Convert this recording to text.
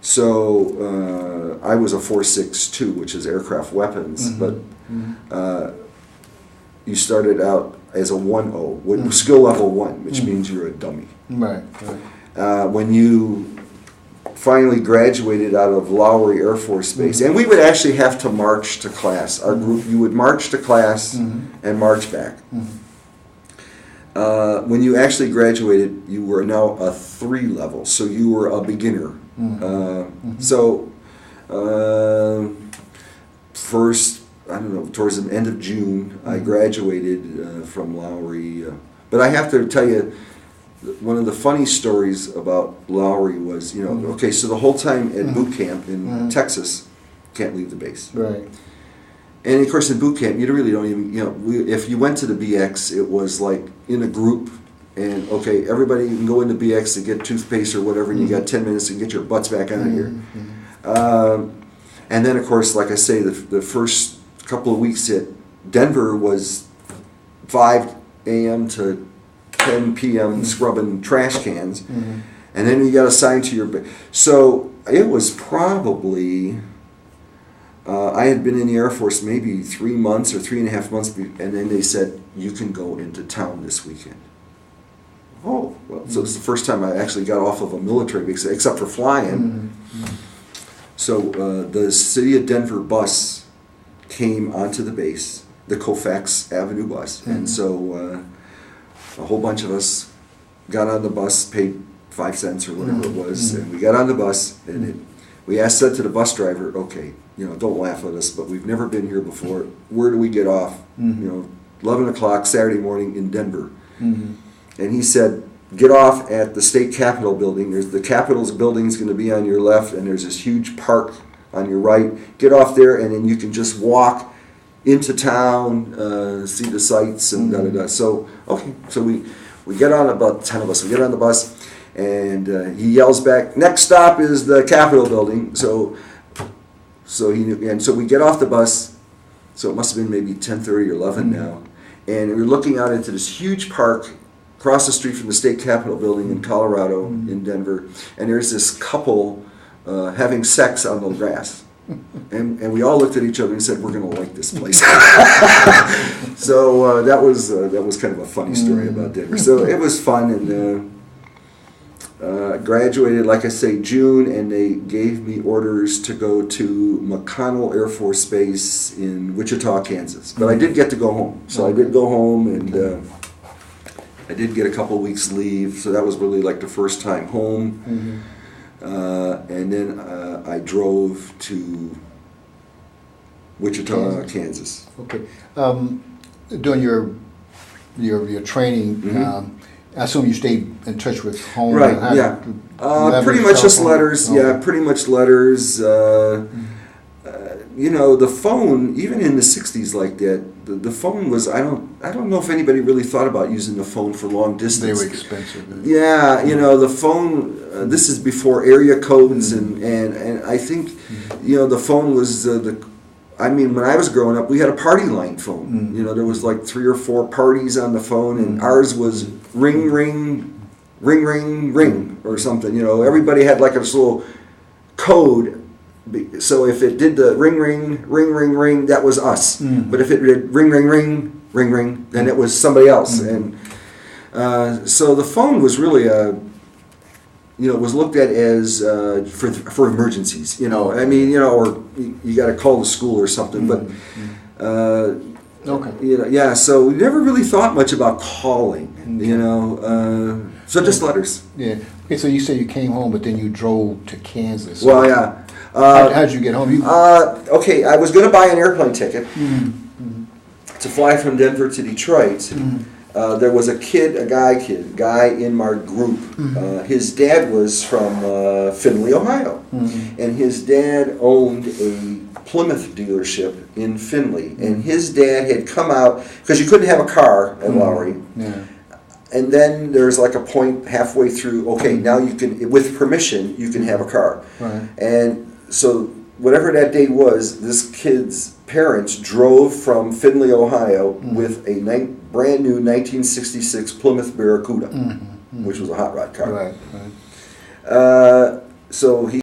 So I was a 4.62, which is aircraft weapons, but you started out as a 1.0, with skill level 1, which means you're a dummy. Right. When you finally graduated out of Lowry Air Force Base, and we would actually have to march to class. Our group, you would march to class and march back. When you actually graduated, you were now a 3 level, so you were a beginner. So first, I don't know, towards the end of June, I graduated from Lowry. But I have to tell you, one of the funny stories about Lowry was, okay, so the whole time at boot camp in Texas, can't leave the base. Right. And of course, in boot camp, you really don't even, if you went to the BX, it was like in a group, and okay, everybody can go into BX to get toothpaste or whatever, and you got 10 minutes to get your butts back out of here. And then, of course, like I say, the first couple of weeks at Denver was 5 a.m. to 10 p.m. scrubbing trash cans, and then you got assigned to your. So it was probably. I had been in the Air Force maybe 3 months or 3.5 months, and then they said you can go into town this weekend. Oh, well, so it's the first time I actually got off of a military base, except for flying. So the City of Denver bus came onto the base, the Colfax Avenue bus, and so a whole bunch of us got on the bus, paid 5 cents or whatever it was, and we got on the bus, and said to the bus driver, okay, don't laugh at us, but we've never been here before. Where do we get off? 11 o'clock Saturday morning in Denver. And he said, get off at the state capitol building. There's the Capitol's building's going to be on your left, and there's this huge park on your right. Get off there, and then you can just walk into town, see the sights, and da-da-da. So, okay, so we get on, about 10 of us, we get on the bus, and he yells back, next stop is the Capitol building. So he knew, and so we get off the bus, so it must have been maybe 10:30 or 11 now, and we're looking out into this huge park across the street from the state capitol building in Colorado, in Denver, and there's this couple having sex on the grass. And we all looked at each other and said, we're going to like this place. So that was kind of a funny story about Denver. So it was fun, and graduated, like I say, June, and they gave me orders to go to McConnell Air Force Base in Wichita, Kansas. But I did get to go home. So I did go home, and I did get a couple weeks leave. So that was really like the first time home. And then I drove to Wichita, Kansas. Okay. During your training, I assume you stayed in touch with home. Right. Yeah. Pretty much just letters. Okay. Yeah. Pretty much letters. The phone, even in the '60s, like that, the phone was. I don't know if anybody really thought about using the phone for long distance. They were expensive. Yeah. The phone. This is before area codes, and I think, the phone was when I was growing up, we had a party line phone. There was like 3 or 4 parties on the phone, and ours was ring, ring, ring, ring, ring, or something. Everybody had like a little code. So if it did the ring, ring, ring, ring, ring, that was us. But if it did ring, ring, ring, ring, ring, then it was somebody else. And so the phone was really was looked at as for emergencies. Or you got to call the school or something. But okay. So we never really thought much about calling. So just letters. Yeah. Okay. So you say you came home, but then you drove to Kansas. Well, yeah. How'd you get home? Okay, I was going to buy an airplane ticket to fly from Denver to Detroit. There was a guy in my group. His dad was from Findlay, Ohio, and his dad owned a Plymouth dealership in Findlay. And his dad had come out, because you couldn't have a car at Lowry. Yeah. And then there's like a point halfway through, okay, now you can, with permission, you can have a car. Right. And so whatever that day was, this kid's parents drove from Findlay, Ohio with a brand new 1966 Plymouth Barracuda, which was a hot rod car. Right. So he